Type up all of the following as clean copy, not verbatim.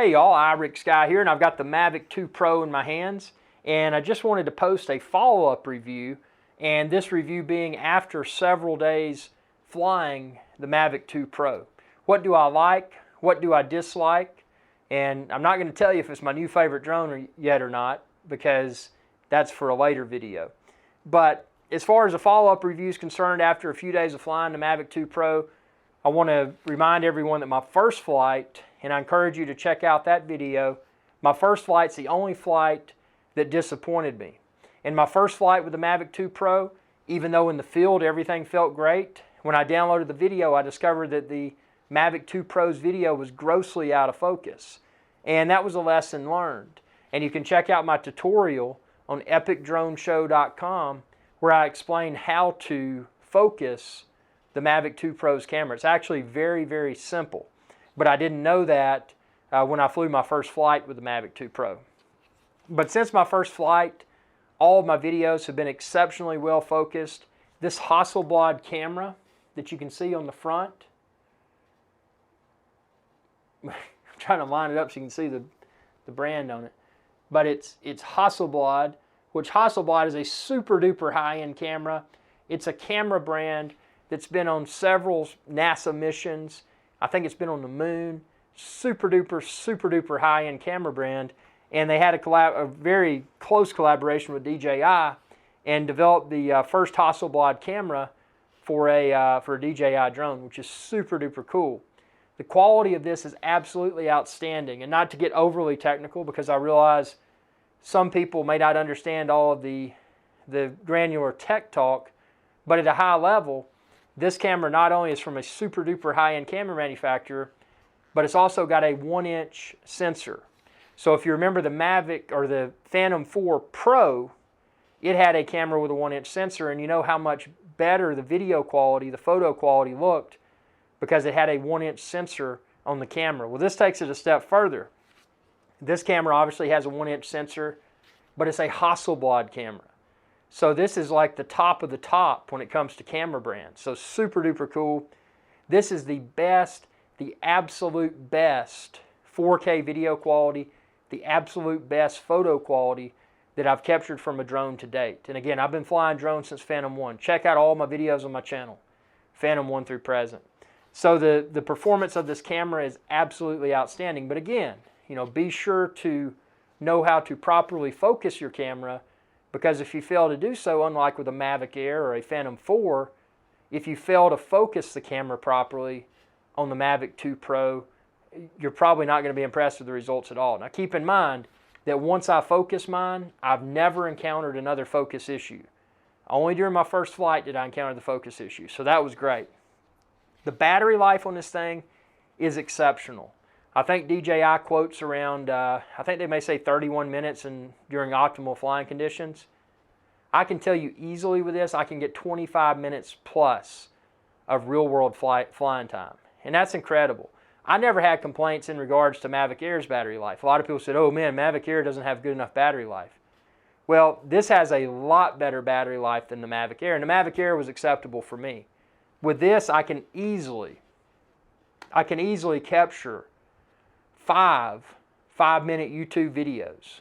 Hey y'all, iRick Sky here, and I've got the Mavic 2 Pro in my hands, and I just wanted to post a follow-up review, and this review being after several days flying the Mavic 2 Pro. What do I like? What do I dislike? And I'm not going to tell you if it's my new favorite drone yet or not, because that's for a later video. But as far as a follow-up review is concerned, after a few days of flying the Mavic 2 Pro, I want to remind everyone that my first flight, and I encourage you to check out that video, my first flight's the only flight that disappointed me. In my first flight with the Mavic 2 Pro, even though in the field everything felt great, when I downloaded the video I discovered that the Mavic 2 Pro's video was grossly out of focus. And that was a lesson learned. And you can check out my tutorial on epicdroneshow.com where I explain how to focus the Mavic 2 Pro's camera. It's actually very, very simple. But I didn't know that when I flew my first flight with the Mavic 2 Pro. But since my first flight, all of my videos have been exceptionally well focused. This Hasselblad camera that you can see on the front, I'm trying to line it up so you can see the brand on it. But it's Hasselblad, which Hasselblad is a super duper high-end camera. It's a camera brand that's been on several NASA missions. I think it's been on the moon. Super duper high-end camera brand. And they had a very close collaboration with DJI and developed the first Hasselblad camera for a DJI drone, which is super duper cool. The quality of this is absolutely outstanding. And not to get overly technical, because I realize some people may not understand all of the granular tech talk, but at a high level, this camera not only is from a super duper high-end camera manufacturer, but it's also got a 1-inch sensor. So if you remember the Mavic or the Phantom 4 Pro, it had a camera with a 1-inch sensor, and you know how much better the video quality, the photo quality looked because it had a 1-inch sensor on the camera. Well, this takes it a step further. This camera obviously has a 1-inch sensor, but it's a Hasselblad camera. So this is like the top of the top when it comes to camera brands. So super duper cool. This is the best, the absolute best 4K video quality, the absolute best photo quality that I've captured from a drone to date. And again, I've been flying drones since Phantom 1. Check out all my videos on my channel, Phantom 1 through present. So the performance of this camera is absolutely outstanding. But again, be sure to know how to properly focus your camera, because if you fail to do so, unlike with a Mavic Air or a Phantom 4, if you fail to focus the camera properly on the Mavic 2 Pro, you're probably not going to be impressed with the results at all. Now keep in mind that once I focus mine, I've never encountered another focus issue. Only during my first flight did I encounter the focus issue, so that was great. The battery life on this thing is exceptional. I think DJI quotes around, I think they may say 31 minutes during optimal flying conditions. I can tell you easily with this, I can get 25 minutes plus of real-world flying time. And that's incredible. I never had complaints in regards to Mavic Air's battery life. A lot of people said, oh man, Mavic Air doesn't have good enough battery life. Well, this has a lot better battery life than the Mavic Air, and the Mavic Air was acceptable for me. With this, I can easily capture 5-minute YouTube videos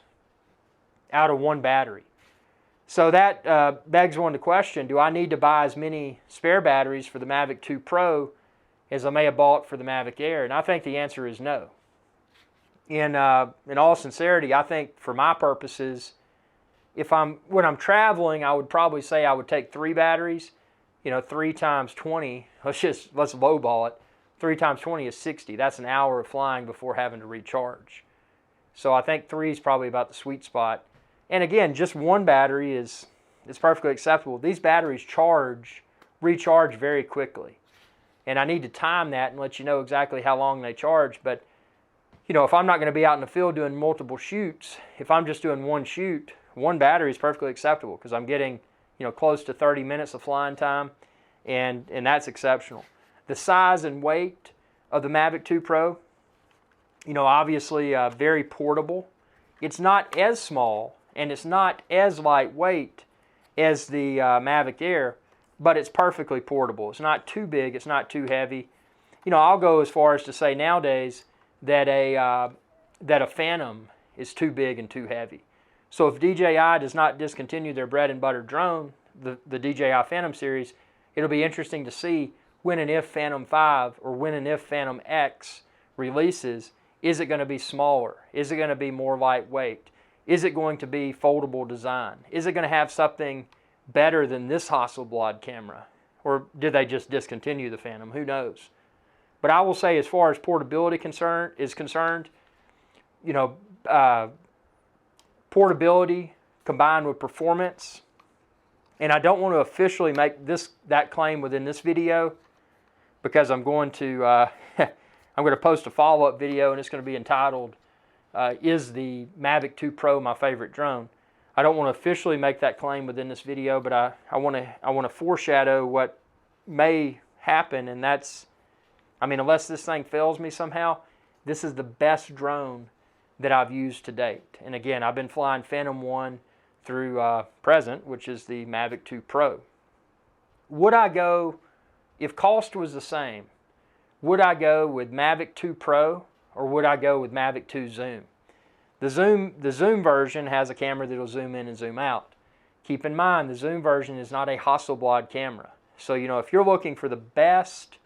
out of one battery. So that begs one to question, do I need to buy as many spare batteries for the Mavic 2 Pro as I may have bought for the Mavic Air? And I think the answer is no. In all sincerity, I think for my purposes, when I'm traveling, I would probably say I would take 3 batteries. 3 times 20, let's lowball it. 3 times 20 is 60. That's an hour of flying before having to recharge. So I think 3 is probably about the sweet spot. And again, just one battery is perfectly acceptable. These batteries recharge very quickly. And I need to time that and let you know exactly how long they charge. But, if I'm not going to be out in the field doing multiple shoots, if I'm just doing one shoot, one battery is perfectly acceptable because I'm getting, close to 30 minutes of flying time, and that's exceptional. The size and weight of the Mavic 2 Pro, obviously very portable. It's not as small and it's not as lightweight as the Mavic Air, but it's perfectly portable. It's not too big, it's not too heavy. I'll go as far as to say nowadays that a that a Phantom is too big and too heavy. So if DJI does not discontinue their bread and butter drone, the DJI Phantom series, it'll be interesting to see when and if Phantom 5 or when and if Phantom X releases. Is it going to be smaller? Is it going to be more lightweight? Is it going to be foldable design? Is it going to have something better than this Hasselblad camera? Or did they just discontinue the Phantom? Who knows? But I will say, as far as portability is concerned, you know, portability combined with performance, and I don't want to officially make that claim within this video, because I'm going to post a follow-up video, and it's going to be entitled, Is the Mavic 2 Pro my favorite drone? I don't want to officially make that claim within this video, but I want to foreshadow what may happen, and that's, I mean, unless this thing fails me somehow, this is the best drone that I've used to date. And again, I've been flying Phantom 1 through present, which is the Mavic 2 Pro. Would I go, if cost was the same, would I go with Mavic 2 Pro or would I go with Mavic 2 Zoom? The Zoom version has a camera that will zoom in and zoom out. Keep in mind, the Zoom version is not a Hasselblad camera. So, you know, if you're looking for the best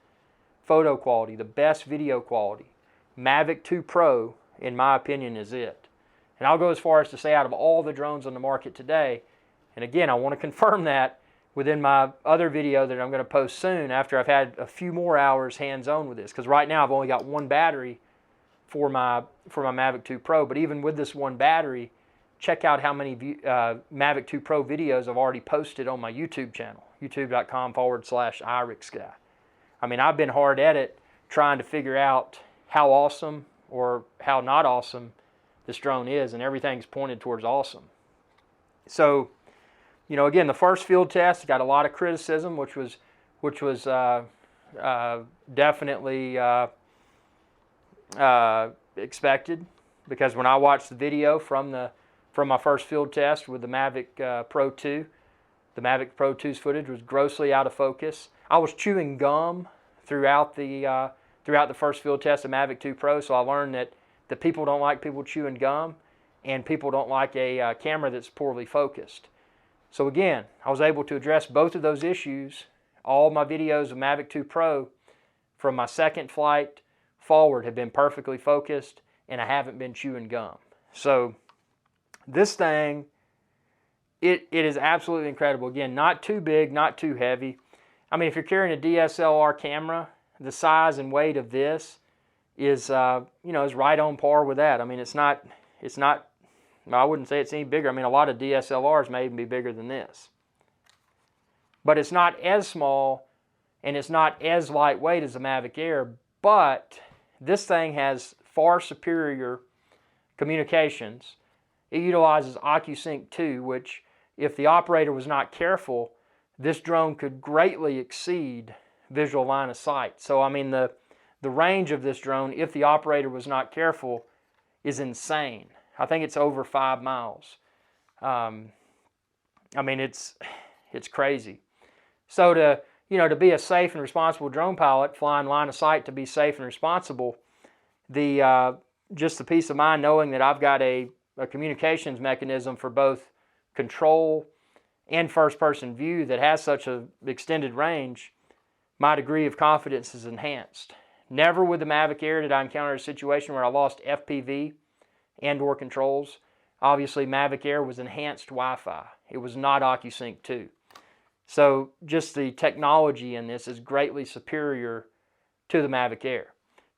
photo quality, the best video quality, Mavic 2 Pro, in my opinion, is it. And I'll go as far as to say, out of all the drones on the market today, and again, I want to confirm that within my other video that I'm going to post soon after I've had a few more hours hands-on with this, because right now I've only got one battery for my Mavic 2 Pro. But even with this one battery, check out how many Mavic 2 Pro videos I've already posted on my YouTube channel, youtube.com/irixguy. I mean, I've been hard at it trying to figure out how awesome or how not awesome this drone is, and everything's pointed towards awesome. So, you know, again, the first field test got a lot of criticism, which was definitely expected, because when I watched the video from my first field test with the Mavic Pro 2, the Mavic Pro 2's footage was grossly out of focus. I was chewing gum throughout the first field test of Mavic 2 Pro, so I learned that people don't like people chewing gum, and people don't like a camera that's poorly focused. So again, I was able to address both of those issues. All my videos of Mavic 2 Pro from my second flight forward have been perfectly focused, and I haven't been chewing gum. So this thing, it is absolutely incredible. Again, not too big, not too heavy. I mean, if you're carrying a DSLR camera, the size and weight of this is is right on par with that. I mean, it's not. I wouldn't say it's any bigger. I mean, a lot of DSLRs may even be bigger than this. But it's not as small, and it's not as lightweight as the Mavic Air, but this thing has far superior communications. It utilizes OcuSync 2, which, if the operator was not careful, this drone could greatly exceed visual line of sight. So, I mean, the range of this drone, if the operator was not careful, is insane. I think it's over 5 miles. I mean, it's crazy. So to be a safe and responsible drone pilot, flying line of sight to be safe and responsible, just the peace of mind knowing that I've got a communications mechanism for both control and first-person view that has such an extended range, my degree of confidence is enhanced. Never with the Mavic Air did I encounter a situation where I lost FPV and or controls. Obviously, Mavic Air was enhanced Wi-Fi. It was not OcuSync 2. So just the technology in this is greatly superior to the Mavic Air.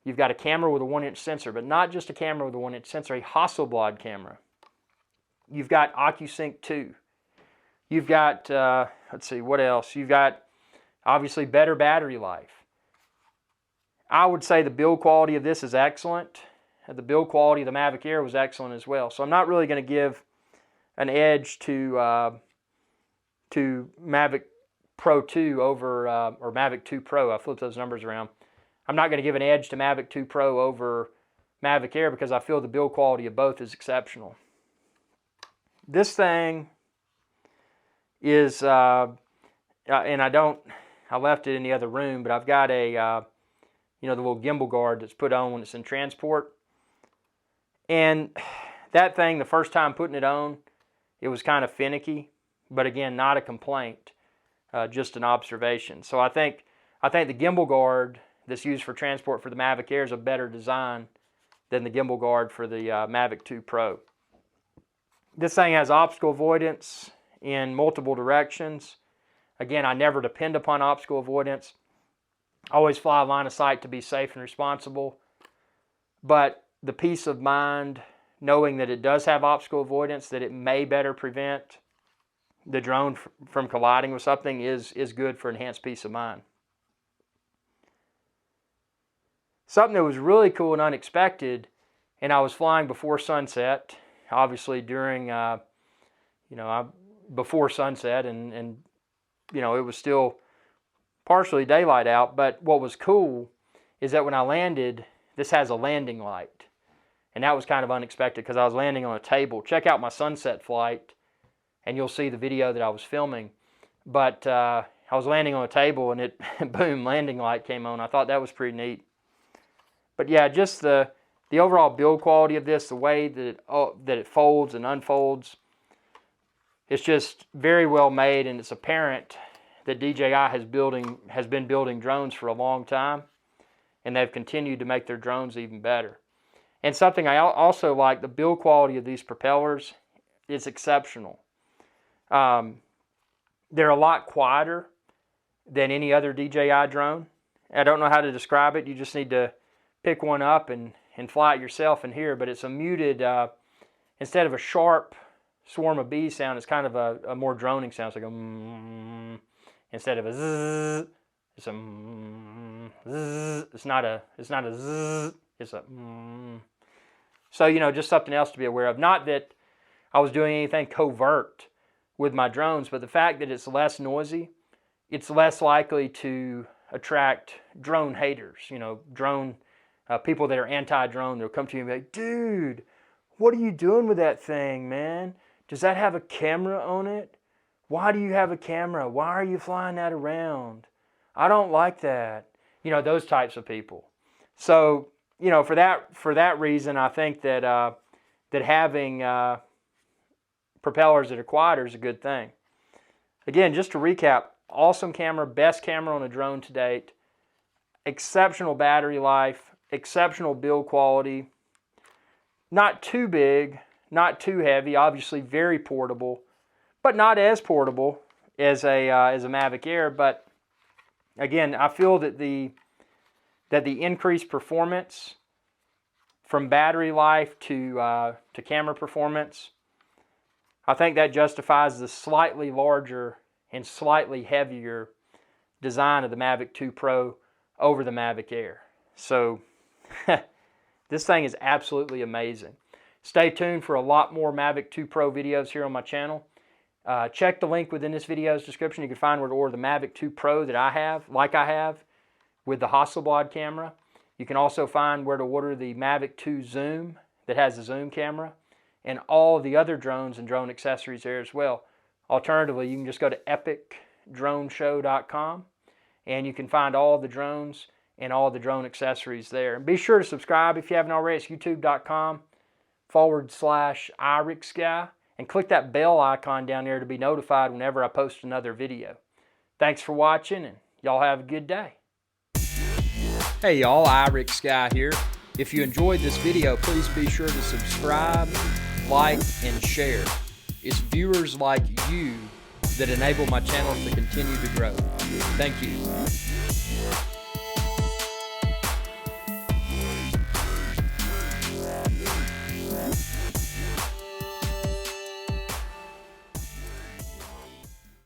You've got a camera with a 1-inch sensor, but not just a camera with a 1-inch sensor, a Hasselblad camera. You've got OcuSync 2. You've got, let's see, what else? You've got, obviously, better battery life. I would say the build quality of this is excellent. The build quality of the Mavic Air was excellent as well. So I'm not really going to give an edge to Mavic Pro 2 over, or Mavic 2 Pro. I flipped those numbers around. I'm not going to give an edge to Mavic 2 Pro over Mavic Air because I feel the build quality of both is exceptional. This thing is, and I left it in the other room, but I've got a, the little gimbal guard that's put on when it's in transport. And that thing, the first time putting it on, it was kind of finicky, but again, not a complaint, just an observation. So I think the gimbal guard that's used for transport for the Mavic Air is a better design than the gimbal guard for the Mavic 2 Pro. This thing has obstacle avoidance in multiple directions. Again, I never depend upon obstacle avoidance. I always fly line of sight to be safe and responsible. But the peace of mind, knowing that it does have obstacle avoidance, that it may better prevent the drone from colliding with something is good for enhanced peace of mind. Something that was really cool and unexpected, and I was flying before sunset, obviously during, before sunset, and it was still partially daylight out, but what was cool is that when I landed, this has a landing light, and that was kind of unexpected because I was landing on a table. Check out my sunset flight, and you'll see the video that I was filming, but I was landing on a table, and it, boom, landing light came on. I thought that was pretty neat. But yeah, just the overall build quality of this, the way that it folds and unfolds, it's just very well made, and it's apparent that DJI has been building drones for a long time, and they've continued to make their drones even better. And something I also like, the build quality of these propellers is exceptional. They're a lot quieter than any other DJI drone. I don't know how to describe it. You just need to pick one up and fly it yourself and hear, but it's a muted, instead of a sharp swarm of bees sound, it's kind of a more droning sound. It's like a instead of a zzz, it's a zzz. It's not a zzz, it's a So, just something else to be aware of. Not that I was doing anything covert with my drones, but the fact that it's less noisy, it's less likely to attract drone haters, drone people that are anti-drone. They'll come to you and be like, dude, what are you doing with that thing, man? Does that have a camera on it? Why do you have a camera? Why are you flying that around? I don't like that. Those types of people. So, for that reason, I think that having propellers that are quieter is a good thing. Again, just to recap, awesome camera, best camera on a drone to date, exceptional battery life, exceptional build quality, not too big, not too heavy, obviously very portable, but not as portable as a Mavic Air. But again, I feel that the increased performance from battery life to camera performance, I think that justifies the slightly larger and slightly heavier design of the Mavic 2 Pro over the Mavic Air. So this thing is absolutely amazing. Stay tuned for a lot more Mavic 2 Pro videos here on my channel. Check the link within this video's description. You can find where to order the Mavic 2 Pro that I have with the Hasselblad camera. You can also find where to order the Mavic 2 Zoom that has the zoom camera, and all of the other drones and drone accessories there as well. Alternatively, you can just go to epicdroneshow.com and you can find all the drones and all the drone accessories there. And be sure to subscribe if you haven't already. It's youtube.com/irixguy, and click that bell icon down there to be notified whenever I post another video. Thanks for watching, and y'all have a good day. Hey y'all, irixguy here. If you enjoyed this video, please be sure to subscribe, like, and share. It's viewers like you that enable my channel to continue to grow. Thank you.